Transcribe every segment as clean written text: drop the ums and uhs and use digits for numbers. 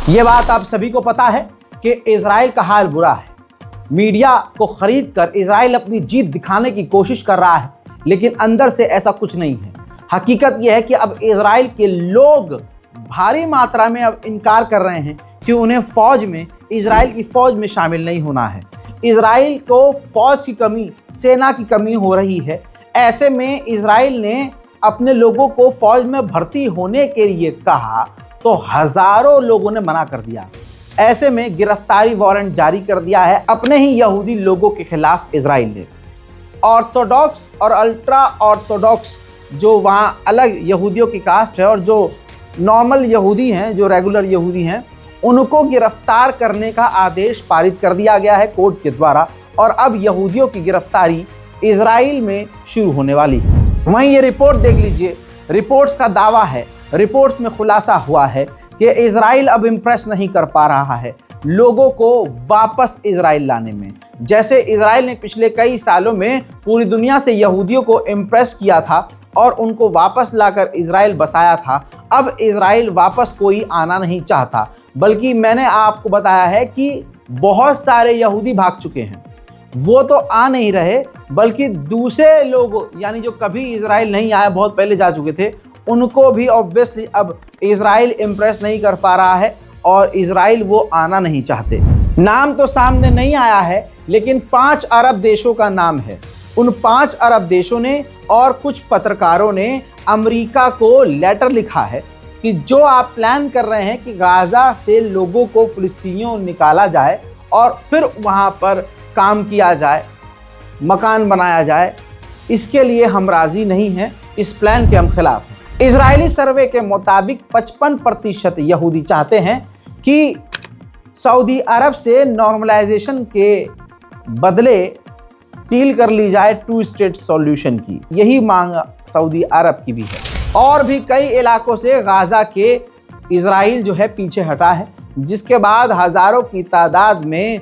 ये बात आप सभी को पता है कि इजराइल का हाल बुरा है। मीडिया को खरीद कर इजराइल अपनी जीत दिखाने की कोशिश कर रहा है, लेकिन अंदर से ऐसा कुछ नहीं है। हकीकत यह है कि अब इजराइल के लोग भारी मात्रा में अब इनकार कर रहे हैं कि उन्हें फौज में, इजराइल की फौज में शामिल नहीं होना है। इजराइल को फौज की कमी, सेना की कमी हो रही है। ऐसे में इजराइल ने अपने लोगों को फौज में भर्ती होने के लिए कहा तो हजारों लोगों ने मना कर दिया। ऐसे में गिरफ्तारी वारंट जारी कर दिया है अपने ही यहूदी लोगों के खिलाफ इजराइल ने। ऑर्थोडॉक्स और अल्ट्रा ऑर्थोडॉक्स जो वहाँ अलग यहूदियों की कास्ट है और जो नॉर्मल यहूदी हैं, जो रेगुलर यहूदी हैं, उनको गिरफ्तार करने का आदेश पारित कर दिया गया है कोर्ट के द्वारा। और अब यहूदियों की गिरफ्तारी इजराइल में शुरू होने वाली है। वहीं ये रिपोर्ट देख लीजिए, रिपोर्ट्स का दावा है, रिपोर्ट्स में खुलासा हुआ है कि इजराइल अब इम्प्रेस नहीं कर पा रहा है लोगों को वापस इजराइल लाने में। जैसे इजराइल ने पिछले कई सालों में पूरी दुनिया से यहूदियों को इम्प्रेस किया था और उनको वापस लाकर इजराइल बसाया था, अब इजराइल वापस कोई आना नहीं चाहता। बल्कि मैंने आपको बताया है कि बहुत सारे यहूदी भाग चुके हैं। वो तो आ नहीं रहे, बल्कि दूसरे लोग, यानी जो कभी इजराइल नहीं आए, बहुत पहले जा चुके थे, उनको भी ऑब्वियसली अब इजराइल इम्प्रेस नहीं कर पा रहा है और इजराइल वो आना नहीं चाहते। नाम तो सामने नहीं आया है, लेकिन 5 अरब देशों का नाम है। उन 5 अरब देशों ने और कुछ पत्रकारों ने अमेरिका को लेटर लिखा है कि जो आप प्लान कर रहे हैं कि गाजा से लोगों को, फिलिस्तीनियों निकाला जाए और फिर वहाँ पर काम किया जाए, मकान बनाया जाए, इसके लिए हम राज़ी नहीं हैं, इस प्लान के हम खिलाफ हैं। इजरायली सर्वे के मुताबिक 55% यहूदी चाहते हैं कि सऊदी अरब से नॉर्मलाइजेशन के बदले डील कर ली जाए 2 स्टेट सॉल्यूशन की। यही मांग सऊदी अरब की भी है। और भी कई इलाकों से गाजा के इजराइल जो है पीछे हटा है, जिसके बाद हज़ारों की तादाद में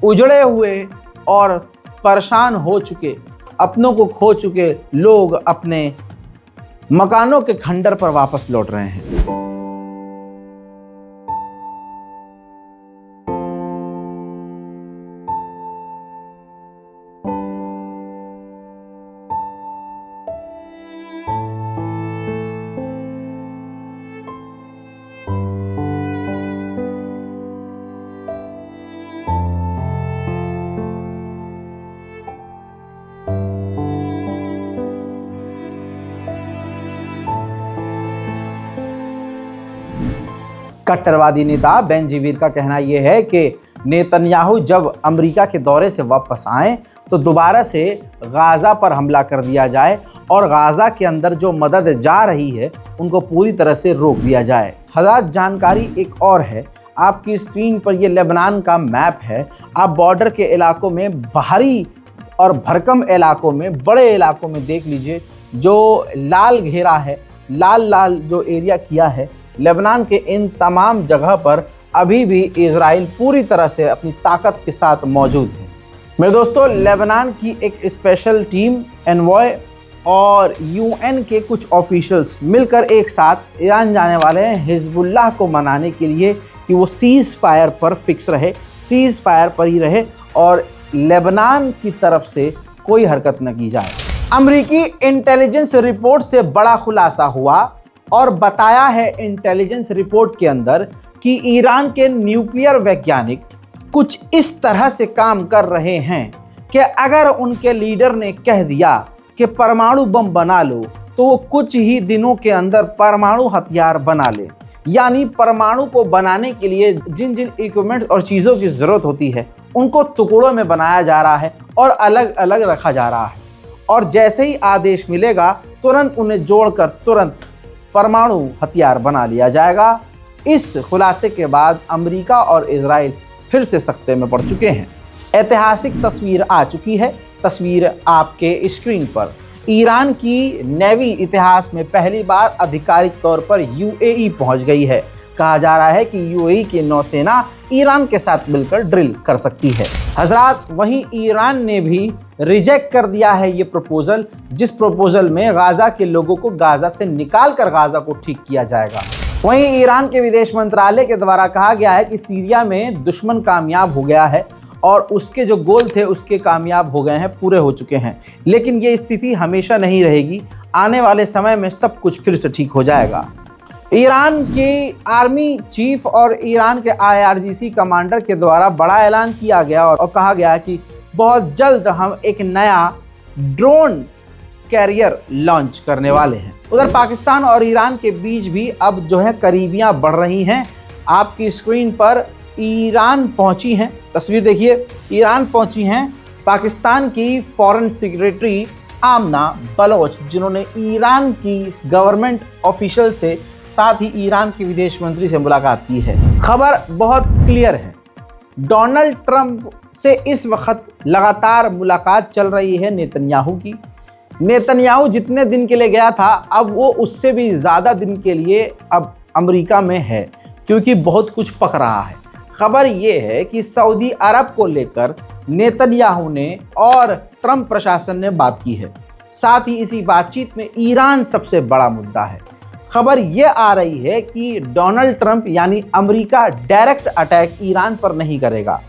उजड़े हुए और परेशान हो चुके, अपनों को खो चुके लोग अपने मकानों के खंडर पर वापस लौट रहे हैं। कट्टरवादी नेता बेंजीवीर का कहना यह है कि नेतन्याहू जब अमेरिका के दौरे से वापस आएं तो दोबारा से गाज़ा पर हमला कर दिया जाए और गाज़ा के अंदर जो मदद जा रही है उनको पूरी तरह से रोक दिया जाए। हज़रात, जानकारी एक और है, आपकी स्क्रीन पर ये लेबनान का मैप है। आप बॉर्डर के इलाकों में, बाहरी और भरकम इलाकों में, बड़े इलाकों में देख लीजिए, जो लाल घेरा है, लाल लाल जो एरिया किया है, लेबनान के इन तमाम जगह पर अभी भी इजराइल पूरी तरह से अपनी ताकत के साथ मौजूद है। मेरे दोस्तों, लेबनान की एक स्पेशल टीम, एनवॉय और यूएन के कुछ ऑफिशियल्स मिलकर एक साथ ईरान जाने वाले हैं हिजबुल्लाह को मनाने के लिए कि वो सीज़ फायर पर फिक्स रहे, सीज़ फायर पर ही रहे और लेबनान की तरफ से कोई हरकत न की जाए। अमेरिकी इंटेलिजेंस रिपोर्ट से बड़ा खुलासा हुआ और बताया है इंटेलिजेंस रिपोर्ट के अंदर कि ईरान के न्यूक्लियर वैज्ञानिक कुछ इस तरह से काम कर रहे हैं कि अगर उनके लीडर ने कह दिया कि परमाणु बम बना लो तो वो कुछ ही दिनों के अंदर परमाणु हथियार बना ले। यानी परमाणु को बनाने के लिए जिन जिन इक्विपमेंट्स और चीज़ों की ज़रूरत होती है उनको टुकड़ों में बनाया जा रहा है और अलग अलग रखा जा रहा है, और जैसे ही आदेश मिलेगा तुरंत उन्हें जोड़कर तुरंत परमाणु हथियार बना लिया जाएगा। इस खुलासे के बाद अमेरिका और इजराइल फिर से सख्ते में पड़ चुके हैं। ऐतिहासिक तस्वीर आ चुकी है, तस्वीर आपके स्क्रीन पर। ईरान की नेवी इतिहास में पहली बार आधिकारिक तौर पर यूएई पहुंच गई है। कहा जा रहा है कि यूएई की नौसेना ईरान के साथ मिलकर ड्रिल कर सकती है। हजरात, वहीं ईरान ने भी रिजेक्ट कर दिया है ये प्रपोजल, जिस प्रपोजल में गाजा के लोगों को गाजा से निकाल कर गाजा को ठीक किया जाएगा। वहीं ईरान के विदेश मंत्रालय के द्वारा कहा गया है कि सीरिया में दुश्मन कामयाब हो गया है और उसके जो गोल थे उसके कामयाब हो गए हैं, पूरे हो चुके हैं। लेकिन ये स्थिति हमेशा नहीं रहेगी, आने वाले समय में सब कुछ फिर से ठीक हो जाएगा। ईरान की आर्मी चीफ और ईरान के IRGC कमांडर के द्वारा बड़ा ऐलान किया गया और कहा गया कि बहुत जल्द हम एक नया ड्रोन कैरियर लॉन्च करने वाले हैं। उधर पाकिस्तान और ईरान के बीच भी अब जो है करीबियां बढ़ रही हैं। आपकी स्क्रीन पर ईरान पहुंची हैं, तस्वीर देखिए, ईरान पहुंची हैं पाकिस्तान की फॉरेन सेक्रेटरी आमना बलोच, जिन्होंने ईरान की गवर्नमेंट ऑफिशियल से साथ ही ईरान के विदेश मंत्री से मुलाकात की है। खबर बहुत क्लियर है, डोनाल्ड ट्रंप से इस वक्त लगातार मुलाकात चल रही है नेतन्याहू की। नेतन्याहू जितने दिन के लिए गया था, अब वो उससे भी ज़्यादा दिन के लिए अब अमेरिका में है, क्योंकि बहुत कुछ पक रहा है। खबर ये है कि सऊदी अरब को लेकर नेतन्याहू ने और ट्रंप प्रशासन ने बात की है। साथ ही इसी बातचीत में ईरान सबसे बड़ा मुद्दा है। खबर ये आ रही है कि डोनाल्ड ट्रंप यानी अमेरिका डायरेक्ट अटैक ईरान पर नहीं करेगा,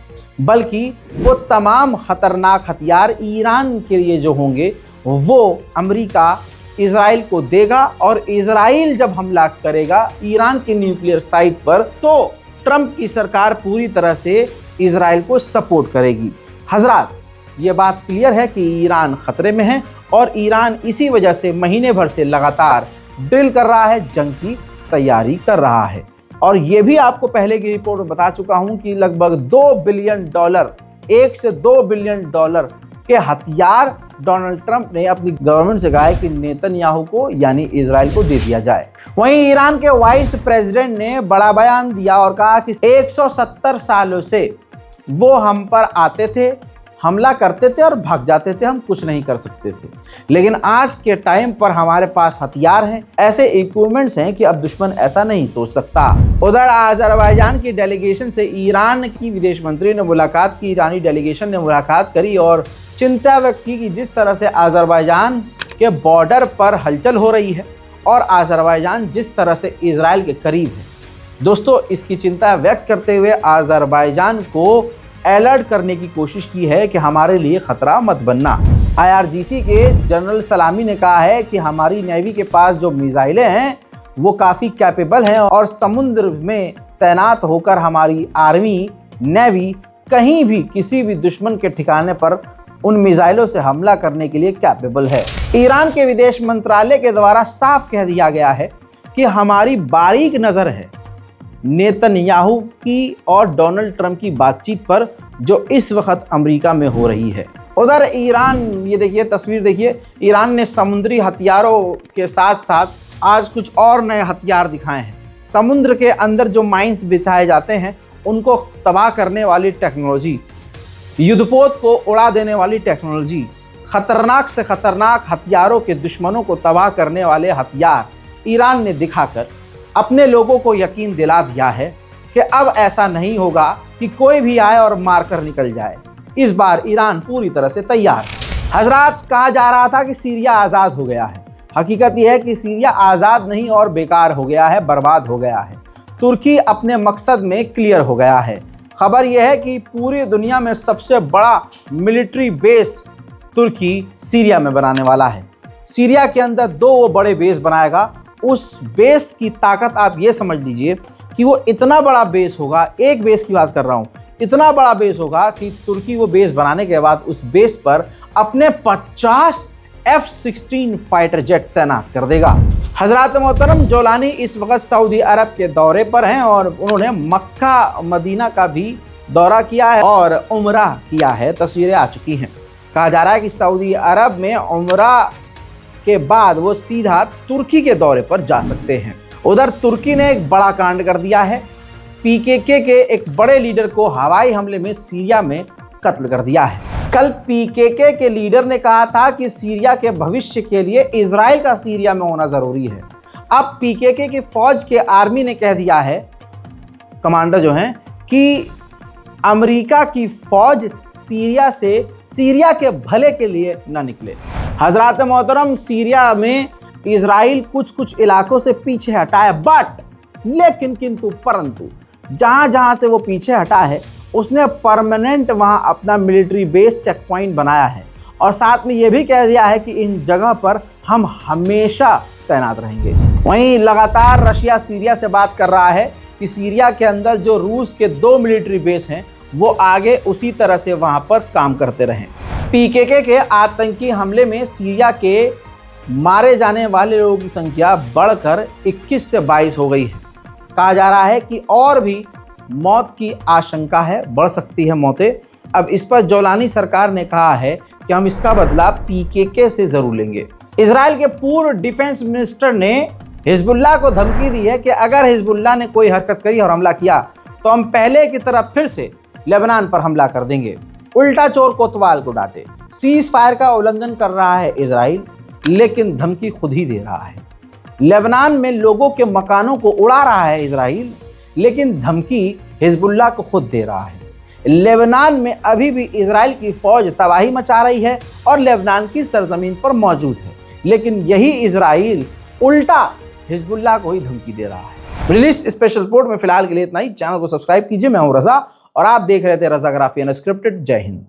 बल्कि वो तमाम खतरनाक हथियार ईरान के लिए जो होंगे वो अमेरिका इजराइल को देगा, और इजराइल जब हमला करेगा ईरान के न्यूक्लियर साइट पर तो ट्रंप की सरकार पूरी तरह से इजराइल को सपोर्ट करेगी। हजरात, ये बात क्लियर है कि ईरान खतरे में है और ईरान इसी वजह से महीने भर से लगातार ड्रिल कर रहा है, जंग की तैयारी कर रहा है। और ये भी आपको पहले की रिपोर्ट में बता चुका हूं कि लगभग $2 बिलियन, 1 से 2 बिलियन डॉलर के हथियार डोनाल्ड ट्रंप ने अपनी गवर्नमेंट से कहा है कि नेतन्याहू को यानी इजराइल को दे दिया जाए। वहीं ईरान के वाइस प्रेसिडेंट ने बड़ा बयान दिया और कहा कि 170 सालों से वो हम पर आते थे, हमला करते थे और भाग जाते थे, हम कुछ नहीं कर सकते थे, लेकिन आज के टाइम पर हमारे पास हथियार हैं, ऐसे इक्विपमेंट्स हैं कि अब दुश्मन ऐसा नहीं सोच सकता। उधर अज़रबैजान की डेलीगेशन से ईरान की विदेश मंत्री ने मुलाकात की, ईरानी डेलीगेशन ने मुलाकात करी और चिंता व्यक्त की कि जिस तरह से अज़रबैजान के बॉर्डर पर हलचल हो रही है और अज़रबैजान जिस तरह से इजराइल के करीब है। दोस्तों, इसकी चिंता व्यक्त करते हुए अज़रबैजान को अलर्ट करने की कोशिश की है कि हमारे लिए खतरा मत बनना। IRGC के जनरल सलामी ने कहा है कि हमारी नेवी के पास जो मिसाइलें हैं वो काफ़ी कैपेबल हैं और समुद्र में तैनात होकर हमारी आर्मी नेवी कहीं भी किसी भी दुश्मन के ठिकाने पर उन मिसाइलों से हमला करने के लिए कैपेबल है। ईरान के विदेश मंत्रालय के द्वारा साफ कह दिया गया है कि हमारी बारीक नज़र है नेतन्याहू की और डोनाल्ड ट्रंप की बातचीत पर जो इस वक्त अमेरिका में हो रही है। उधर ईरान, ये देखिए तस्वीर देखिए, ईरान ने समुद्री हथियारों के साथ साथ आज कुछ और नए हथियार दिखाए हैं। समुद्र के अंदर जो माइंस बिछाए जाते हैं उनको तबाह करने वाली टेक्नोलॉजी, युद्धपोत को उड़ा देने वाली टेक्नोलॉजी, खतरनाक से खतरनाक हथियारों के दुश्मनों को तबाह करने वाले हथियार ईरान ने दिखाकर अपने लोगों को यकीन दिला दिया है कि अब ऐसा नहीं होगा कि कोई भी आए और मारकर निकल जाए। इस बार ईरान पूरी तरह से तैयार है। हजरात, कहा जा रहा था कि सीरिया आज़ाद हो गया है। हकीकत यह है कि सीरिया आज़ाद नहीं और बेकार हो गया है, बर्बाद हो गया है। तुर्की अपने मकसद में क्लियर हो गया है। खबर यह है कि पूरी दुनिया में सबसे बड़ा मिलिट्री बेस तुर्की सीरिया में बनाने वाला है। सीरिया के अंदर 2 बड़े बेस बनाएगा। उस बेस की ताकत आप ये समझ लीजिए कि वो इतना बड़ा बेस होगा, एक बेस की बात कर रहा हूँ, इतना बड़ा बेस होगा कि तुर्की वो बेस बनाने के बाद उस बेस पर अपने 50 F-16 फाइटर जेट तैनात कर देगा। हजरात मोहतरम, जोलानी इस वक्त सऊदी अरब के दौरे पर हैं और उन्होंने मक्का मदीना का भी दौरा किया है और उम्रा किया है। तस्वीरें आ चुकी हैं। कहा जा रहा है कि सऊदी अरब में उम्रा के बाद वो सीधा तुर्की के दौरे पर जा सकते हैं। उधर तुर्की ने एक बड़ा कांड कर दिया है। PKK के एक बड़े लीडर को हवाई हमले में सीरिया में कत्ल कर दिया है। कल PKK के लीडर ने कहा था कि सीरिया के भविष्य के लिए इजराइल का सीरिया में होना जरूरी है। अब PKK की फौज के आर्मी ने कह दिया है, कमांडर जो हैं, कि अमेरिका की फौज सीरिया से सीरिया के भले के लिए न निकले। हजरात मोहतरम, सीरिया में इजराइल कुछ इलाकों से पीछे हटा है, बट लेकिन किंतु परंतु जहां जहां से वो पीछे हटा है उसने परमानेंट वहां अपना मिलिट्री बेस चेक पॉइंट बनाया है और साथ में ये भी कह दिया है कि इन जगह पर हम हमेशा तैनात रहेंगे। वहीं लगातार रशिया सीरिया से बात कर रहा है कि सीरिया के अंदर जो रूस के 2 मिलिट्री बेस हैं वो आगे उसी तरह से वहां पर काम करते रहें। पीकेके के आतंकी हमले में सीरिया के मारे जाने वाले लोगों की संख्या बढ़कर 21 से 22 हो गई है। कहा जा रहा है कि और भी मौत की आशंका है, बढ़ सकती है मौतें। अब इस पर जोलानी सरकार ने कहा है कि हम इसका बदला पीकेके से जरूर लेंगे। इजराइल के पूर्व डिफेंस मिनिस्टर ने हिजबुल्लाह को धमकी दी है कि अगर हिजबुल्लाह ने कोई हरकत करी और हमला किया तो हम पहले की तरह फिर से लेबनान पर हमला कर देंगे। उल्टा चोर कोतवाल को डांटे। सीज फायर का उल्लंघन कर रहा है इजराइल, लेकिन धमकी खुद ही दे रहा है। लेबनान में लोगों के मकानों को उड़ा रहा है इजराइल, लेकिन धमकी हिजबुल्लाह को खुद दे रहा है। लेबनान में अभी भी इजराइल की फौज तबाही मचा रही है और लेबनान की सरजमीन पर मौजूद है, लेकिन यही इजराइल उल्टा हिजबुल्लाह को ही धमकी दे रहा है। रिलीज स्पेशल रिपोर्ट में फिलहाल के लिए इतना ही। चैनल को सब्सक्राइब कीजिए। मैं हूं रजा और आप देख रहे थे रजाग्राफी अनस्क्रिप्टेड। जय हिंद।